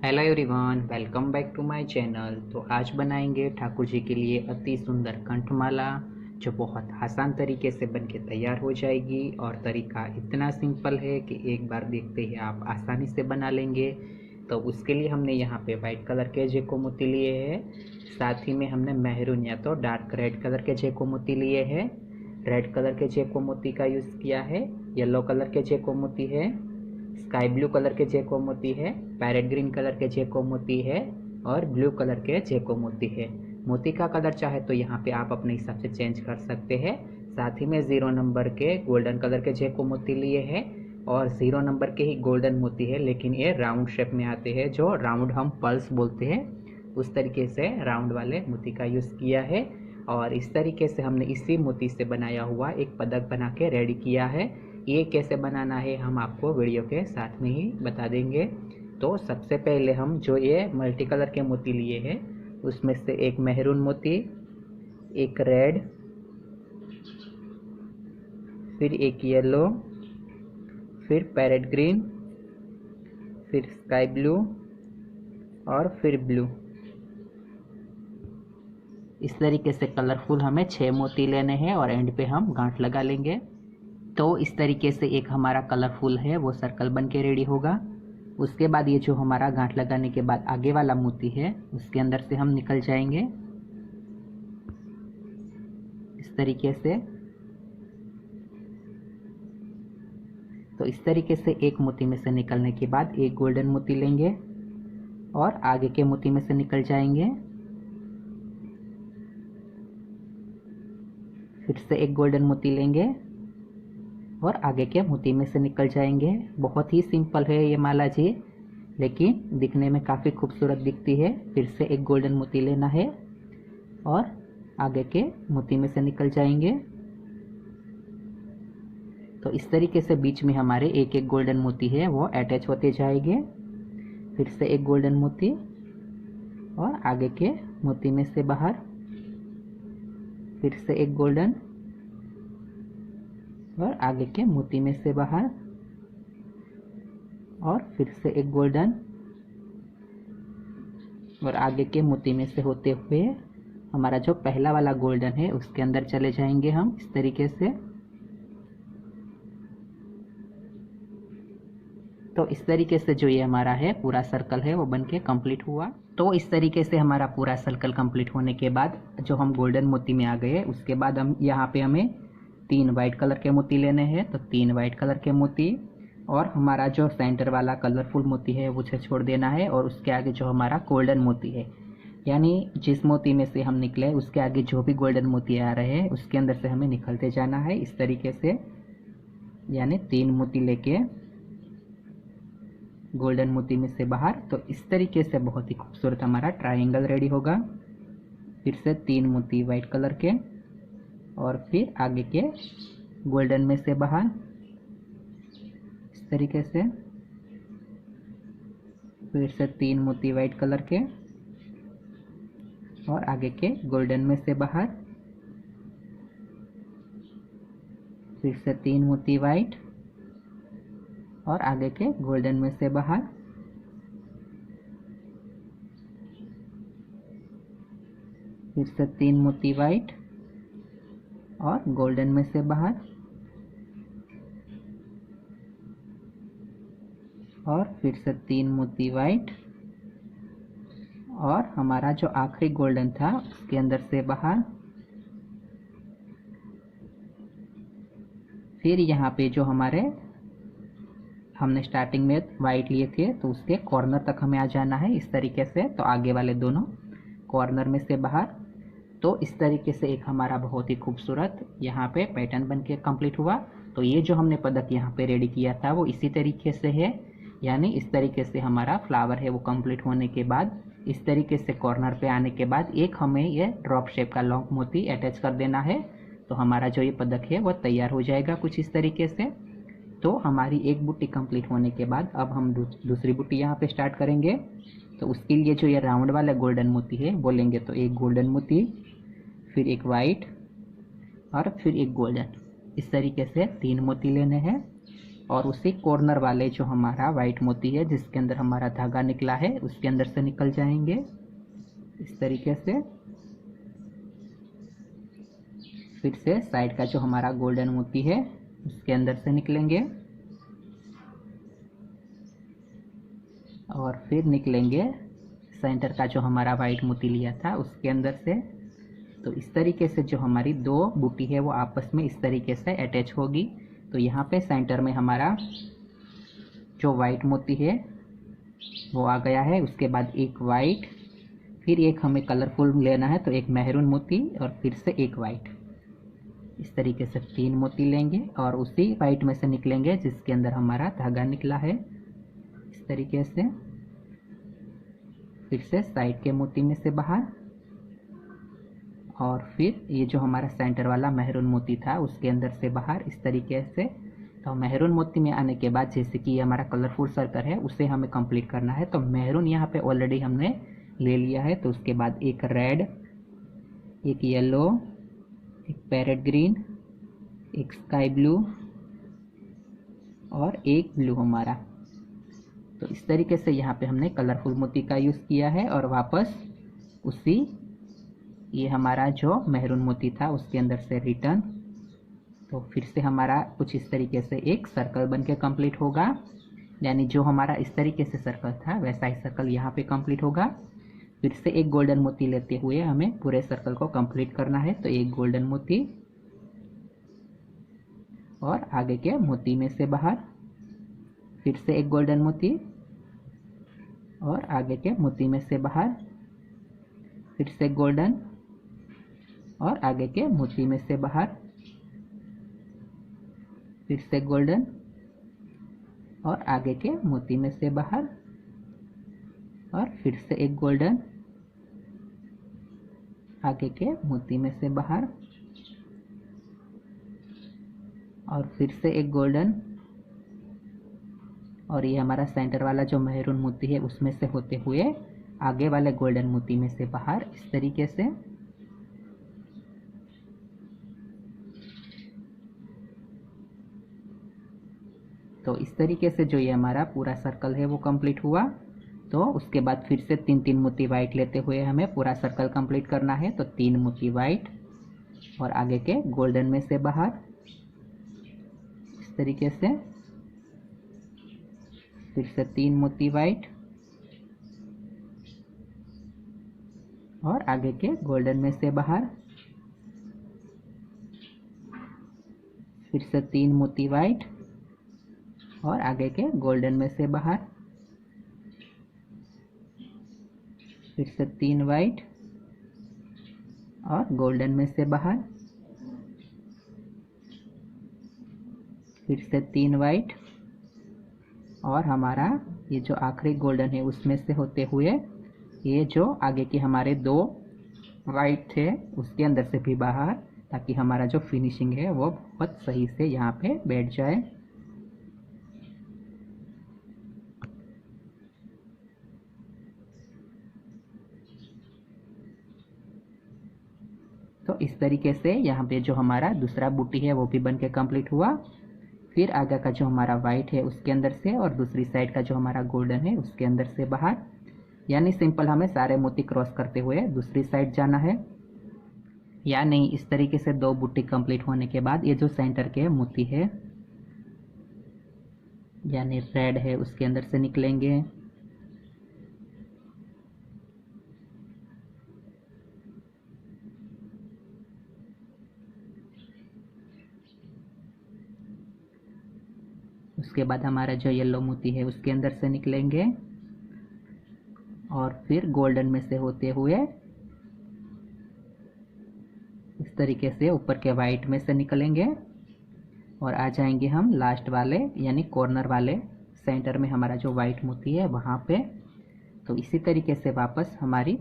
Hello everyone, welcome back to my channel. तो आज बनाएंगे ठाकुर जी के लिए अति सुंदर कंठमाला, जो बहुत आसान तरीके से बनके तैयार हो जाएगी। और तरीका इतना सिंपल है कि एक बार देखते ही आप आसानी से बना लेंगे। तो उसके लिए हमने यहाँ पे वाइट कलर के जेको मोती लिए हैं, साथ ही में हमने मेहरून या तो डार्क रेड कलर के जेको मोती लिए हैं। रेड कलर के जेको मोती का यूज़ किया है, येलो कलर के जेको मोती है, स्काई ब्लू कलर के जेको मोती है, पैरेट ग्रीन कलर के जेको मोती है और ब्लू कलर के जेको मोती है। मोती का कलर चाहे तो यहाँ पे आप अपने हिसाब से चेंज कर सकते हैं। साथ ही में 0 नंबर के गोल्डन कलर के जेको मोती लिए हैं और 0 नंबर के ही गोल्डन मोती है, लेकिन ये राउंड शेप में आते हैं, जो राउंड हम पल्स बोलते हैं। उस तरीके से राउंड वाले मोती का यूज़ किया है। और इस तरीके से हमने इसी मोती से बनाया हुआ एक पदक बना के रेडी किया है। ये कैसे बनाना है हम आपको वीडियो के साथ में ही बता देंगे। तो सबसे पहले हम जो ये मल्टी कलर के मोती लिए हैं, उसमें से एक मेहरून मोती, एक रेड, फिर एक येलो, फिर पैरेट ग्रीन, फिर स्काई ब्लू और फिर ब्लू। इस तरीके से कलरफुल हमें 6 मोती लेने हैं और एंड पे हम गांठ लगा लेंगे। तो इस तरीके से एक हमारा कलरफुल है वो सर्कल बन के रेडी होगा। उसके बाद ये जो हमारा गांठ लगाने के बाद आगे वाला मोती है, उसके अंदर से हम निकल जाएंगे इस तरीके से। तो इस तरीके से एक मोती में से निकलने के बाद एक गोल्डन मोती लेंगे और आगे के मोती में से निकल जाएंगे। फिर से एक गोल्डन मोती लेंगे और आगे के मोती में से निकल जाएंगे। बहुत ही सिंपल है ये माला जी, लेकिन दिखने में काफ़ी खूबसूरत दिखती है। फिर से एक गोल्डन मोती लेना है और आगे के मोती में से निकल जाएंगे। तो इस तरीके से बीच में हमारे एक एक गोल्डन मोती है वो अटैच होते जाएंगे। फिर से एक गोल्डन मोती और आगे के मोती में से बाहर, फिर से एक गोल्डन और आगे के मोती में से बाहर, और फिर से एक गोल्डन और आगे के मोती में से होते हुए हमारा जो पहला वाला गोल्डन है उसके अंदर चले जाएंगे हम इस तरीके से। तो इस तरीके से जो ये हमारा है पूरा सर्कल है वो बनके कंप्लीट हुआ। तो इस तरीके से हमारा पूरा सर्कल कंप्लीट होने के बाद जो हम गोल्डन मोती में आ गए, उसके बाद हम यहाँ पे हमें 3 वाइट कलर के मोती लेने हैं। तो 3 वाइट कलर के मोती और हमारा जो सेंटर वाला कलरफुल मोती है उसे छोड़ देना है। और उसके आगे जो हमारा गोल्डन मोती है, यानी जिस मोती में से हम निकले उसके आगे जो भी गोल्डन मोती आ रहे हैं उसके अंदर से हमें निकलते जाना है इस तरीके से। यानी 3 मोती लेके गोल्डन मोती में से बाहर। तो इस तरीके से बहुत ही खूबसूरत हमारा ट्रायंगल रेडी होगा। फिर से 3 मोती वाइट कलर के और फिर आगे के गोल्डन में से बाहर इस तरीके से। फिर से 3 मोती वाइट कलर के और आगे के गोल्डन में से बाहर। फिर से 3 मोती वाइट और आगे के गोल्डन में से बाहर। फिर से 3 मोती वाइट और गोल्डन में से बाहर। और फिर से 3 मोती वाइट और हमारा जो आखिरी गोल्डन था उसके अंदर से बाहर। फिर यहाँ पे जो हमारे हमने स्टार्टिंग में वाइट लिए थे तो उसके कॉर्नर तक हमें आ जाना है इस तरीके से। तो आगे वाले दोनों कॉर्नर में से बाहर। तो इस तरीके से एक हमारा बहुत ही खूबसूरत यहाँ पे पैटर्न बन के कम्प्लीट हुआ। तो ये जो हमने पदक यहाँ पे रेडी किया था वो इसी तरीके से है, यानी इस तरीके से हमारा फ्लावर है वो कंप्लीट होने के बाद इस तरीके से कॉर्नर पे आने के बाद एक हमें ये ड्रॉप शेप का लॉन्ग मोती अटैच कर देना है। तो हमारा जो ये पदक है वो तैयार हो जाएगा कुछ इस तरीके से। तो हमारी एक बुट्टी कंप्लीट होने के बाद अब हम दूसरी बुट्टी यहाँ पे स्टार्ट करेंगे। तो उसके लिए जो ये राउंड वाला गोल्डन मोती है वो लेंगे। तो एक गोल्डन मोती, फिर एक वाइट और फिर एक गोल्डन, इस तरीके से 3 मोती लेने हैं। और उसी कॉर्नर वाले जो हमारा वाइट मोती है जिसके अंदर हमारा धागा निकला है उसके अंदर से निकल जाएंगे इस तरीके से। फिर से साइड का जो हमारा गोल्डन मोती है उसके अंदर से निकलेंगे और फिर निकलेंगे सेंटर का जो हमारा वाइट मोती लिया था उसके अंदर से। तो इस तरीके से जो हमारी दो बूटी है वो आपस में इस तरीके से अटैच होगी। तो यहाँ पे सेंटर में हमारा जो वाइट मोती है वो आ गया है। उसके बाद एक वाइट, फिर एक हमें कलरफुल लेना है तो एक मैरून मोती और फिर से एक वाइट। इस तरीके से 3 मोती लेंगे और उसी वाइट में से निकलेंगे जिसके अंदर हमारा धागा निकला है इस तरीके से। फिर से साइड के मोती में से बाहर और फिर ये जो हमारा सेंटर वाला मैरून मोती था उसके अंदर से बाहर इस तरीके से। तो मैरून मोती में आने के बाद जैसे कि ये हमारा कलरफुल सर्कल है उसे हमें कंप्लीट करना है। तो मैरून यहाँ पे ऑलरेडी हमने ले लिया है। तो उसके बाद एक रेड, एक येलो, एक पैरेट ग्रीन, एक स्काई ब्लू और एक ब्लू हमारा। तो इस तरीके से यहाँ पे हमने कलरफुल मोती का यूज़ किया है और वापस उसी ये हमारा जो मैरून मोती था उसके अंदर से रिटर्न। तो फिर से हमारा कुछ इस तरीके से एक सर्कल बन के कम्प्लीट होगा, यानी जो हमारा इस तरीके से सर्कल था वैसा ही सर्कल यहाँ पे कंप्लीट होगा। फिर से एक गोल्डन मोती लेते हुए हमें पूरे सर्कल को कंप्लीट करना है। तो एक गोल्डन मोती और आगे के मोती में से बाहर, फिर से एक गोल्डन मोती और आगे के मोती में से बाहर, फिर से गोल्डन और आगे के मोती में से बाहर, फिर से गोल्डन और आगे के मोती में से बाहर और फिर से एक गोल्डन आगे के मोती में से बाहर और फिर से एक गोल्डन और ये हमारा सेंटर वाला जो मैरून मोती है उसमें से होते हुए आगे वाले गोल्डन मोती में से बाहर इस तरीके से। तो इस तरीके से जो ये हमारा पूरा सर्कल है वो कंप्लीट हुआ। तो उसके बाद फिर से 3-3 मोती वाइट लेते हुए हमें पूरा सर्कल कंप्लीट करना है। तो 3 मोती वाइट और आगे के गोल्डन में से बाहर इस तरीके से, फिर से 3 मोती वाइट और आगे के गोल्डन में से बाहर, फिर से 3 मोती वाइट और आगे के गोल्डन में से बाहर, फिर से 3 वाइट और गोल्डन में से बाहर, फिर से 3 वाइट और हमारा ये जो आखिरी गोल्डन है उसमें से होते हुए ये जो आगे के हमारे 2 वाइट थे उसके अंदर से भी बाहर, ताकि हमारा जो फिनिशिंग है वो बहुत सही से यहाँ पे बैठ जाए। तो इस तरीके से यहाँ पे जो हमारा दूसरा बूटी है वो भी बन के कम्प्लीट हुआ। फिर आगे का जो हमारा वाइट है उसके अंदर से और दूसरी साइड का जो हमारा गोल्डन है उसके अंदर से बाहर, यानी सिंपल हमें सारे मोती क्रॉस करते हुए दूसरी साइड जाना है या नहीं। इस तरीके से 2 बूटी कंप्लीट होने के बाद ये जो सेंटर के मोती है यानी रेड है उसके अंदर से निकलेंगे उसके बाद हमारा जो येलो मोती है उसके अंदर से निकलेंगे और फिर गोल्डन में से होते हुए इस तरीके से ऊपर के वाइट में से निकलेंगे और आ जाएंगे हम लास्ट वाले यानी कॉर्नर वाले सेंटर में हमारा जो वाइट मोती है वहाँ पे। तो इसी तरीके से वापस हमारी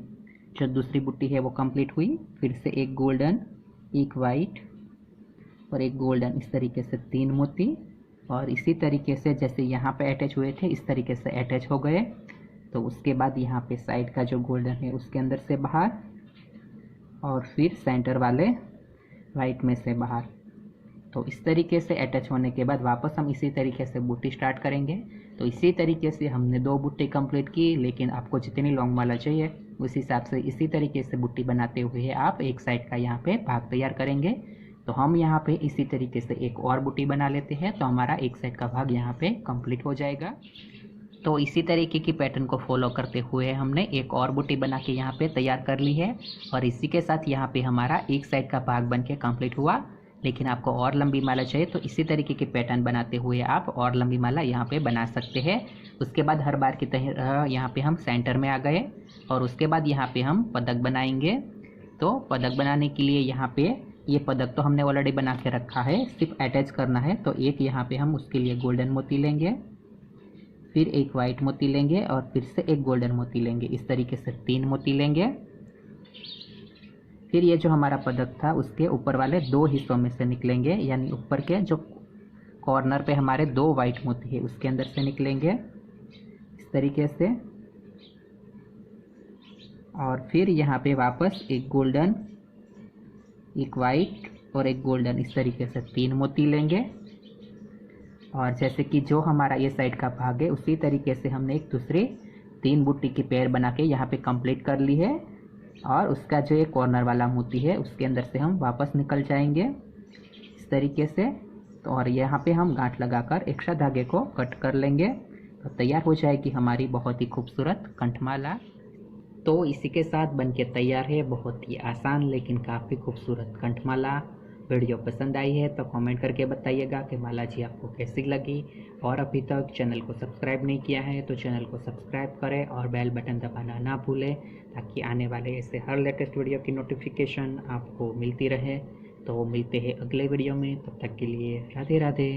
जो दूसरी बुट्टी है वो कंप्लीट हुई। फिर से एक गोल्डन, एक वाइट और एक गोल्डन, इस तरीके से 3 मोती और इसी तरीके से जैसे यहाँ पे अटैच हुए थे इस तरीके से अटैच हो गए। तो उसके बाद यहाँ पे साइड का जो गोल्डन है उसके अंदर से बाहर और फिर सेंटर वाले वाइट में से बाहर। तो इस तरीके से अटैच होने के बाद वापस हम इसी तरीके से बूटी स्टार्ट करेंगे। तो इसी तरीके से हमने 2 बूटी कंप्लीट की, लेकिन आपको जितनी लॉन्ग माला चाहिए उस हिसाब से इसी तरीके से बूटी बनाते हुए आप एक साइड का यहाँ पे भाग तैयार करेंगे। तो हम यहाँ पे इसी तरीके से एक और बूटी बना लेते हैं, तो हमारा एक साइड का भाग यहाँ पे कंप्लीट हो जाएगा। तो इसी तरीके की पैटर्न को फॉलो करते हुए हमने एक और बूटी बना के यहाँ पे तैयार कर ली है, और इसी के साथ यहाँ पे हमारा एक साइड का भाग बन के कम्प्लीट हुआ। लेकिन आपको और लंबी माला चाहिए तो इसी तरीके की पैटर्न बनाते हुए आप और लंबी माला यहाँ पे बना सकते हैं। उसके बाद हर बार की तरह यहाँ पे हम सेंटर में आ गए, और उसके बाद यहाँ पे हम पदक बनाएंगे। तो पदक बनाने के लिए यहाँ पे ये पदक तो हमने ऑलरेडी बना के रखा है, सिर्फ अटैच करना है। तो एक यहाँ पे हम उसके लिए गोल्डन मोती लेंगे, फिर एक वाइट मोती लेंगे, और फिर से एक गोल्डन मोती लेंगे। इस तरीके से 3 मोती लेंगे। फिर ये जो हमारा पदक था उसके ऊपर वाले 2 हिस्सों में से निकलेंगे, यानी ऊपर के जो कॉर्नर पे हमारे 2 वाइट मोती है उसके अंदर से निकलेंगे इस तरीके से। और फिर यहाँ पे वापस एक गोल्डन, एक वाइट और एक गोल्डन, इस तरीके से 3 मोती लेंगे। और जैसे कि जो हमारा ये साइड का भाग है उसी तरीके से हमने एक दूसरी 3 बूटी की पेयर बना के यहाँ पे कंप्लीट कर ली है। और उसका जो एक कॉर्नर वाला मोती है उसके अंदर से हम वापस निकल जाएंगे इस तरीके से। तो और यहाँ पे हम गांठ लगाकर एक्स्ट्रा धागे को कट कर लेंगे, तो तैयार हो जाएगी हमारी बहुत ही खूबसूरत कंठमाला। तो इसी के साथ बनके तैयार है बहुत ही आसान लेकिन काफ़ी खूबसूरत कंठमाला। वीडियो पसंद आई है तो कमेंट करके बताइएगा कि माला जी आपको कैसी लगी। और अभी तक चैनल को सब्सक्राइब नहीं किया है तो चैनल को सब्सक्राइब करें और बेल बटन दबाना ना भूलें, ताकि आने वाले ऐसे हर लेटेस्ट वीडियो की नोटिफिकेशन आपको मिलती रहे। तो मिलते हैं अगले वीडियो में, तब तक के लिए राधे राधे।